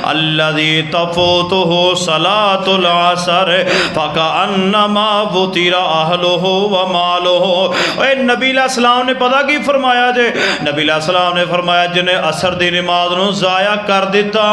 A: अल्लज़ी तफूतुहु सलातुल असर फकअन्नमा बुतिरा अहलुहु व मालुहु। ओए नबी अलैहिस्सलाम ने पता की फरमाया जे, नबी अलैहिस्सलाम ने फरमाया जिन्हें असर दी नमाज नूं ज़ाया कर दिता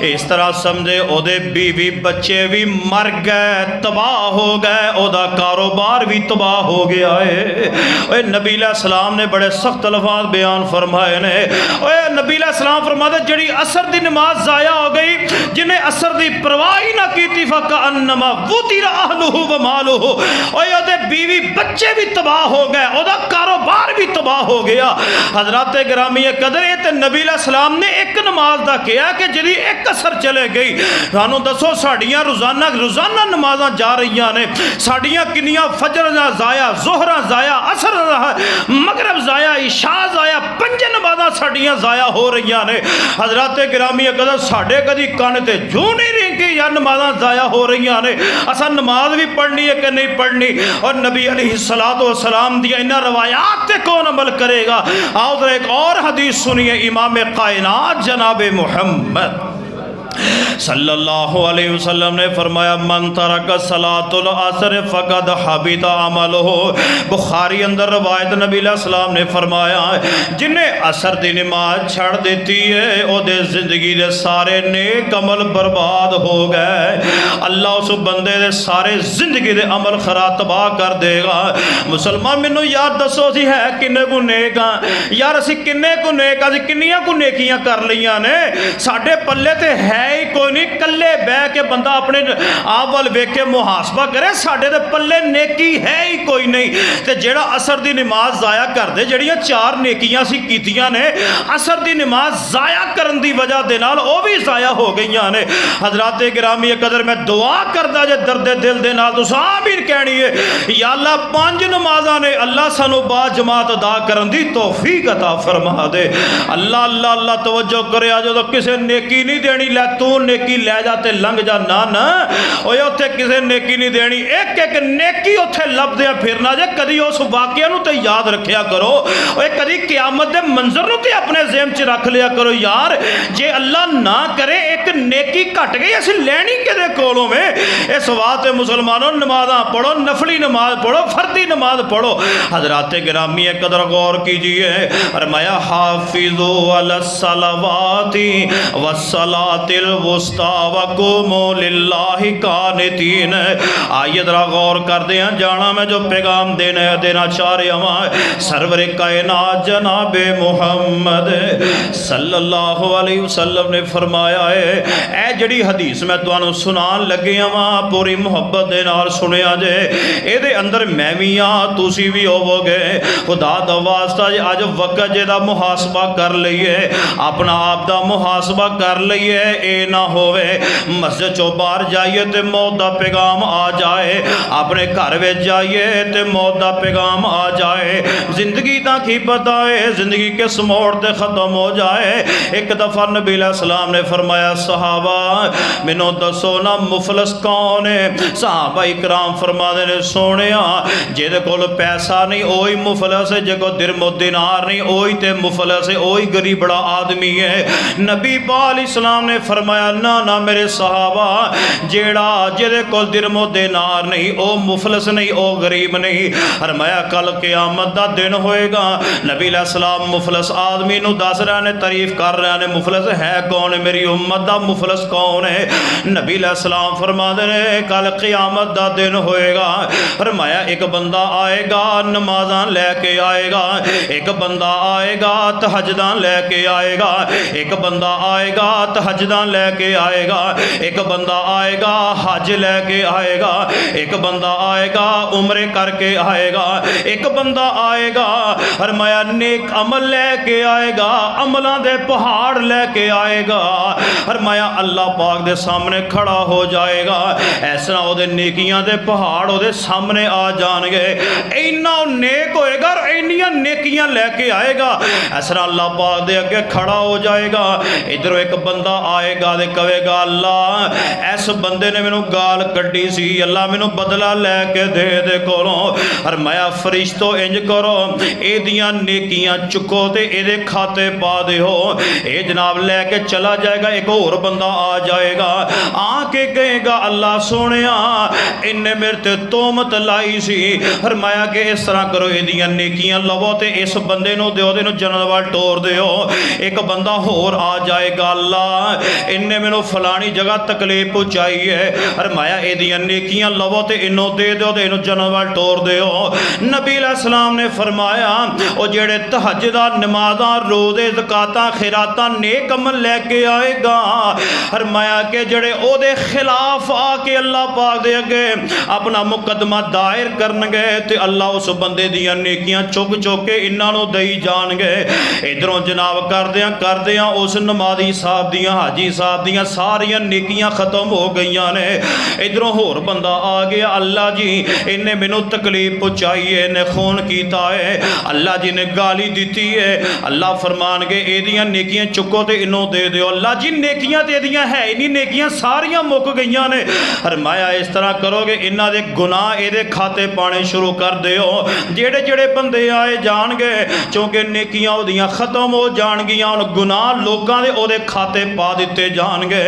A: इस तरह समझे ओदे बीवी बच्चे भी मर गए, तबाह हो गए, ओदा कारोबार भी तबाह हो गया है। ओए नबी अलैहिस्सलाम ने बड़े सख्त अल्फाज बयान फरमाए ने। ओए नबी अलैहिस्सलाम फरमाते जिहड़ी असर दी नमाज ज़ाया हो गई, जिन्हें असर दी परवाह ही ना की फकअन्नमा बुतिरा अहलुहु व मालुहु, ओए ओदे बीवी बच्चे भी तबाह हो गए, ओदा कारोबार भी तबाह हो गया। हज़रात गिरामी कदर ते नबी अलैहिस्सलाम ने एक नमाज दा कहा कि जिहदी एक असर चले गई। सानू दसो साड़ियां रोजाना नमाज़ां जा रही ने, साड़ियां किन्नियां फजर ज़ाया, जोहरा ज़ाया, असर मगरब ज़ाया, इशा ज़ाया, पंज नमाज़ां साड़ियां ज़ाया हो रही ने। हज़रात गिरामी कदर साढ़े कदी कन ते जू नहीं रही कि यार नमाज़ां ज़ाया हो रही ने, असा नमाज भी पढ़नी है कि नहीं पढ़नी। और नबी अलैहिस्सलातु वस्सलाम दी इन्हां रवायात ते कौन अमल करेगा। आओ जरा एक और हदीस सुनिए इमाम कायनात जनाबे मुहम्मद सल्लल्लाहु अलैहि वसल्लम ने फरमाया मन तरक सलातुल असर फकद हबिता अमलुहु। बुखारी अंदर रवायत नबी अलैहिस्सलाम ने फरमाया जिन्हें असर दी नमाज छड़ देती है ओदे जिंदगी दे सारे नेक अमल बर्बाद हो गए। अल्लाह उस बंदे दे सारे जिंदगी दे अमल खरा तबाह कर देगा। मुसलमान मैनू यार दसो असीं है किन्ने कु नेक हां यार, असीं किन्ने कु नेक, असीं किन्नियां कु नेकियां कर लईयां ने, साडे पल्ले ते है ही कोई नहीं। कल्ले बह के बंदा अपने आप वाल वेख के मुहासबा करे, साडे दे पल्ले नेकी है ही कोई नहीं। ते जेड़ा असर दी नमाज ज़ाया कर दे, जड़ियां चार नेकियां सी कीतियां ने, असर दी नमाज ज़ाया करन दी वजह दे नाल ओ भी ज़ाया हो गईयां ने। हज़रात गिरामी कदर मैं दुआ करदा जे दर्दे दिल दे नाल तुसां आमीन कहनी है, या अल्लाह पांच नमाज़ां ने अल्लाह सानू बा जमात अदा करन दी तौफीक अता फरमा दे। अल्लाह अल्लाह अल्लाह तवज्जो करे, जो किसे नेकी नहीं देनी लै तू नेकी लै जा ते लंघ जा, ना ना ओए उत्थे किसे नेकी नहीं देनी, एक एक नेकी उत्थे लभदे फिरना जे। कदी उस वाकिया नूं ते याद रखिया करो, ओए कदी क़यामत दे मंजर नूं ते अपने ज़हन च रख लिया करो यार, जे अल्लाह ना करे एक नेकी घट गई असीं लैनी किहदे कोलों वे। इस वास्ते मुसलमानों नमाज़ां पढ़ो, नफली नमाज पढ़ो, फर्दी नमाज पढ़ो। हज़रात गिरामी कदर गौर कीजिए, फरमाया हाफिज़ू अलस्सलावाति वस्सलातिल वुस्ता वक़ूमू लिल्लाहि कानितीन। आइए जरा गौर करते हैं, जाना मैं जो पैगाम देना चाह रहा हूँ सरवर कायनात जनाबे मुहम्मद सल्लल्लाहु अलैहि वसल्लम ने फरमाया है। ए जड़ी हदीस मैं तुहानू सुनान लगे हाँ पूरी मुहब्बत दे नाल सुनिया जे, इहदे अंदर मैं भी हाँ तुसी भी होवोगे। खुदा दा वास्ता जे अज वक्त जेदा मुहासबा कर लईए, अपना आप दा मुहासबा कर लईए, ए ना होवे मस्जिद चो बाहर जाइए तो मौत का पैगाम आ जाए, अपने घर में जाइए तो मौत का पैगाम आ जाए। जिंदगी का की पता है जिंदगी किस मोड़ से खत्म हो जाए। एक दफा नबी अलैहिस्सलाम ने फरमाया सहाबा मैनू दसो ना मुफलस कौन है। सहाबा इकराम फरमाते ने सोने जिहदे कोल पैसा नहीं वही मुफलस है, जे को दिरमो दिनार नहीं वही तो मुफलस है, वही गरीबड़ा आदमी है। नबी पाक इस्लाम ने फरमाया ना ना मेरे सहाबा, जेड़ा जिहदे कोल दिरमो दिनार नहीं ओ मुफलस नहीं, ओ गरीब नहीं। फरमाया कल क़यामत दा दिन होएगा। नबी अलैहिस्सलाम मुफलस आदमी नूं दस रहे ने, तारीफ कर रहे ने। मुफलस है कौन है? मेरी उम्मत दा मुफलस कौन है? नबी अलैहिस्सलाम फरमाते ने कल क़यामत दा दिन होएगा। फरमाया एक बंदा आएगा नमाज़ां लैके आएगा, एक बंदा आएगा तहज्जुदां लैके आएगा, एक बंदा आएगा तहज्जुदां लैके आएगा, एक बंदा आएगा हज लैके आएगा, एक बंदा आएगा उम्रे करके आएगा, एक बंदा आएगा फरमाया नेक अमल लैके आएगा, अमलों दे पहाड़ लैके आएगा। फरमाया अल्लाह पाक दे सामने खड़ा हो जाएगा, इस तरह वो नेकियां दे पहाड़ वो सामने आ जाएंगे। इन्ना नेक होएगा और इन्नियां नेकियां लैके आएगा, इस तरह अल्लाह पाक दे अगे खड़ा हो जाएगा। इधरों एक बंदा आएगा ते कहेगा अल्लाह इस बंदे ने मैनू गाल कड्डी सी, अल्लाह मैनू बदला लैके दे कोलों। फरमाया फरिश्तो इंज करो, एदियां नेकियां चुको ते एदे खाते पा दिओ। ये जनाब लैके चला जाएगा। एक होर बंदा आ जाएगा, आके कहेगा अल्लाह सोनिया इन्हें मेरे ते तोहमत लाई सी। फरमाया कि इस तरह करो, एदियां नेकियां लवो ते इस बंदे नू दिओ, ते जन्नत वाल टोर दिओ। एक बंदा होर आ जाएगा, अल्लाह इन्हें मैनू फलानी जगह तकलीफ पहुँचाई है। फरमाया एदियां नेकियां लवो ते इन्हों दे दो, ते इन्हों जन्नत वाल टोर दिओ। नबी अलैहिस्सलाम ने फरमाया वो जेड़े तहज्जुद नमाज़ां रोज़े ज़कातां खैरातां नेक अमल लैके आएगा, फरमाया कि जेड़े ओदे खिलाफ आके अल्लाह पाक दे अगे अपना मुकदमा दायर करनगे, ते अल्लाह उस बंदे दियां नेकियां चुक चुक के इन्हां नूं दई जाणगे। इधरों जनाब करदियां उस नमाजी साहब दियां, हाजी साहब दियां सारियां नेकियां खत्म हो गईयां ने। इधरों होर बंदा आ गया, अल्लाह जी इन्हें मैनू तकलीफ पहुँचाई है, इन्हें खून कीता है, अल्लाह जी ने गाली दी है। अल्लाह फरमानगे एदियां नेकियां चुको ते इन्हों दे दिओ। अल्लाह जी नेकियां ते एदियां है ही नहीं, नेकियां सारियां मुक गईयां ने। फरमाया इस तरह करोगे इन्हां दे गुनाह एदे खाते पाने शुरू कर दिओ। जेड़े जेड़े बंदे आए जाणगे, क्योंकि नेकियां ओदियां खत्म हो जाणगियां, उन गुनाह लोकां दे ओदे खाते पा दिते जाणगे।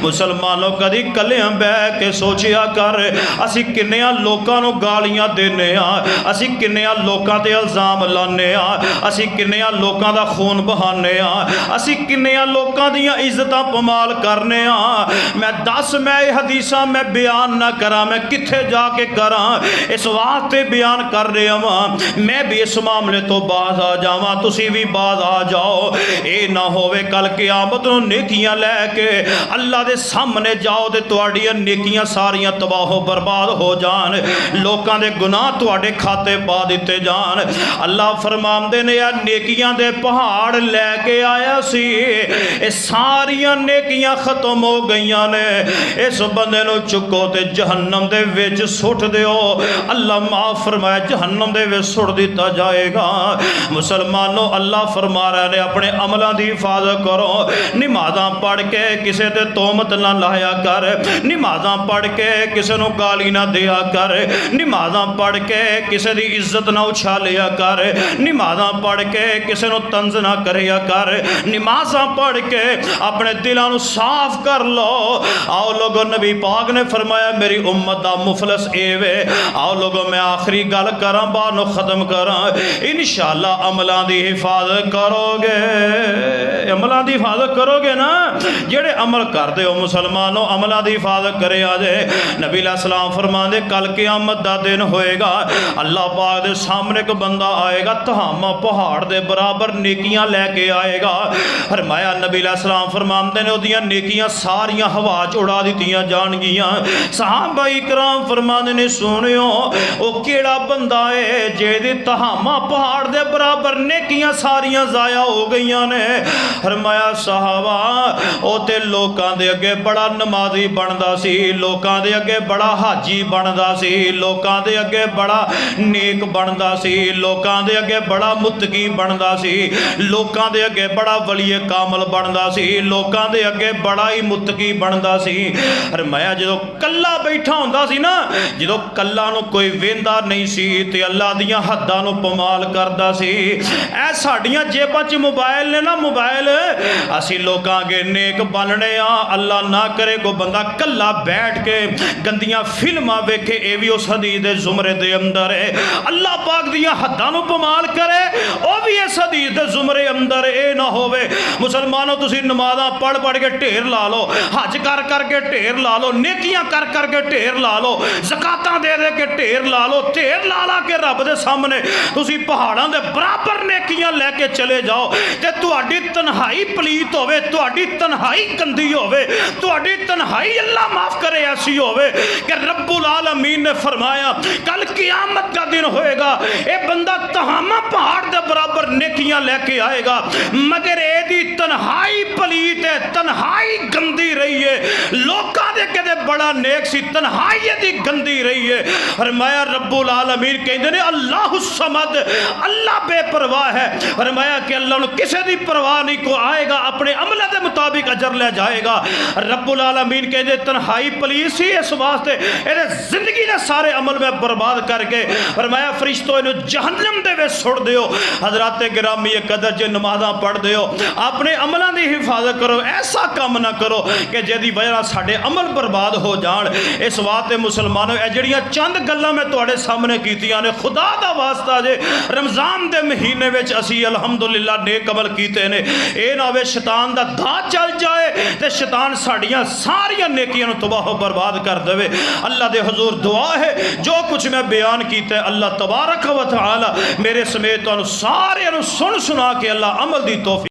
A: मुसलमानों कदी कल्लियां बह के सोचिया कर, असी किन्नियां लोकां नूं गालियां देने आ, असी किन्नियां लोकां ते इल्जाम लाने आ, असी किन्नियां लोकां दा खून बहाने आ, असी किन्नियां लोकां दियां इज्जतां पमाल करने आ। मैं दस मैं ये हदीसां मैं बयान ना करा, मैं कित्थे जाके करा, इस वास्ते बयान कर रहा वां मैं भी इस मामले तो बाज आ जावां, तुसी भी बाज आ जाओ। ये ना होवे कल क़यामत नूं नेकियां लैके अल्लाह दे सामने जाओ ते तुहाडियां नेकियां सारियां तबाहो बर्बाद हो जान, लोकां दे गुनाह तुहाडे खाते पा दिते जान। अल्लाह फरमांदे ने यार नेकियां दे पहाड़ लैके आया सी, ये सारियां नेकियां खत्म हो गईयां ने। इस बंदे नूं चुको ते जहन्नम दे विच सुट दिओ। अल्लाह माफ फरमाया जहन्नम दे विच सुट दिता जाएगा। मुसलमानों अल्लाह फरमा रहे ने अपने अमलों की हिफाजत करो। नमाज़ां पढ़ के किसी ते तोहमत ना लाया कर, नमाज़ां पढ़ के किसी नूं गाली ना दिया कर, नमाज़ां पढ़ के किसी की इज्जत ना उछालिया कर, नमाज़ां पढ़ के किसी नूं तंज ना करिया कर, नमाज़ां पढ़ के अपने दिलों नूं साफ कर लो। आओ लोगों, नबी पाक ने फरमाया मेरी उम्मत दा मुफलस एवे। आओ लोगों, मैं आखिरी गल करा बाद नूं खत्म करा। इंशाअल्लाह अमलों की हिफाजत करोगे, अमलों की हिफाजत करोगे ना, जेड़े अमल करते हो मुसलमानों अमलों की हिफाजत करे आजे। नबी अलैहिस्सलाम फरमाते कल क़यामत दा दिन होएगा, अल्लाह पाक दे सामने एक बंदा आएगा तहामा पहाड़ दे बराबर नेकियां लैके आएगा। फरमाया नबी अलैहिस्सलाम फरमाते ने ओदियां नेकियां सारियां हवा च उड़ा दित्तियां जाणगियां। सहाबा इकराम फरमाते ने सुनियो ओ केड़ा बंदा है जेदे तहामा पहाड़ दे बराबर नेकियां सारियां जाया हो गईयां ने। फरमाया साहबा ओ ते लोकां दे अगे बड़ा नमाजी बनदा सी, लोकां दे अगे बड़ा हाजी बनदा सी, लोकां दे अगे बड़ा नेक बनदा सी, लोकां दे अगे बड़ा मुत्तकी बनदा सी, लोकां दे अगे बड़ा वलीए कामल बनदा सी, लोकां दे अगे बड़ा ही मुत्तकी बनदा सी। फरमाया जदों कल्ला बैठा हुंदा सी ना, जदों कल्ला नूं कोई वेंदा नहीं सी ते अल्लाह दियां हद्दां नूं पमाल करदा सी। ऐ साडियां जेबां च मोबाइल ने ना, मोबाइल असी लोकां अगे नेक नेक बनने आ। अल्लाह ना करे कोई बंदा कला बैठ के गंदियां फिल्मां वेखे, ये भी उस हदीस दे जुमरे दे अंदर है। अल्लाह पाक दियां हद्दां नूं पमाल करे, वह भी इस हदीस दे जुमरे अंदर ये ना होवे। मुसलमानों तुसीं नमाज़ां पढ़ पढ़ के ढेर ला लो, हज कर करके ढेर ला लो, नेकियां कर करके ढेर ला लो, ज़कातां दे दे के ढेर ला लो, ढेर ला ला के रब दे सामने तुसीं पहाड़ां दे बराबर नेकियां लैके चले जाओ, ते तुहाडी तन्हाई पलीत होवे, तुहाडी तन्हाई गंदी होवे, तुहाडी तन्हाई अल्लाह माफ करे ऐसी होवे कि रब्बुल आलमीन ने फरमाया कल क़यामत का दिन होएगा, ये बंदा तहामा पहाड़ दे बराबर नेकियां लेके आएगा, मगर एदी तन्हाई पलीत है, तन्हाई गंदी रही है। लोकां दे कदे बड़ा नेक सी, तन्हाई एदी गंदी रही है। फरमाया रब्बुल आलमीन कहंदे ने अल्लाहु समद, अल्लाह बेपरवाह है। फरमाया कि अल्लाह नूं किसे दी परवाह नहीं, को आएगा अपने अमल के मुताबिक अजर ले जाएगा। रब्बुल आलमीन कहंदे तन्हाई पलीत सी, इस वास्ते इहदे जिंदगी ने सारे अमल में बर्बाद करके फरमाया फरिश्तों इन्हू जहन्नम दे विच सुट दिओ। हज़रात गिरामी कदर जे नमाज़ां पढ़ दिओ, अपने अमलों की हिफाजत करो, ऐसा काम ना करो कि जिहदी वजह साडे अमल बर्बाद हो जाण। इस वास्ते मुसलमानों ये जिहड़ियां चंद गल्लां मैं तुहाडे सामने कीतियां ने, खुदा दा वास्ता जे रमज़ान दे महीने विच असीं अलहमदुलिल्लाह नेक अमल कीते ने, ये ना होवे शैतान दा धा चल जाए ते शैतान साड़ियां सारियां नेकियां नूं तबाह बर्बाद कर देवे। अल्लाह दे हुजूर दुआ है जो कुछ मैं बयान किया अल्लाह तबारक व तआला मेरे समेत तुहानूं सारियां नूं सुन सुना के अल्लाह अमल दी तौफीक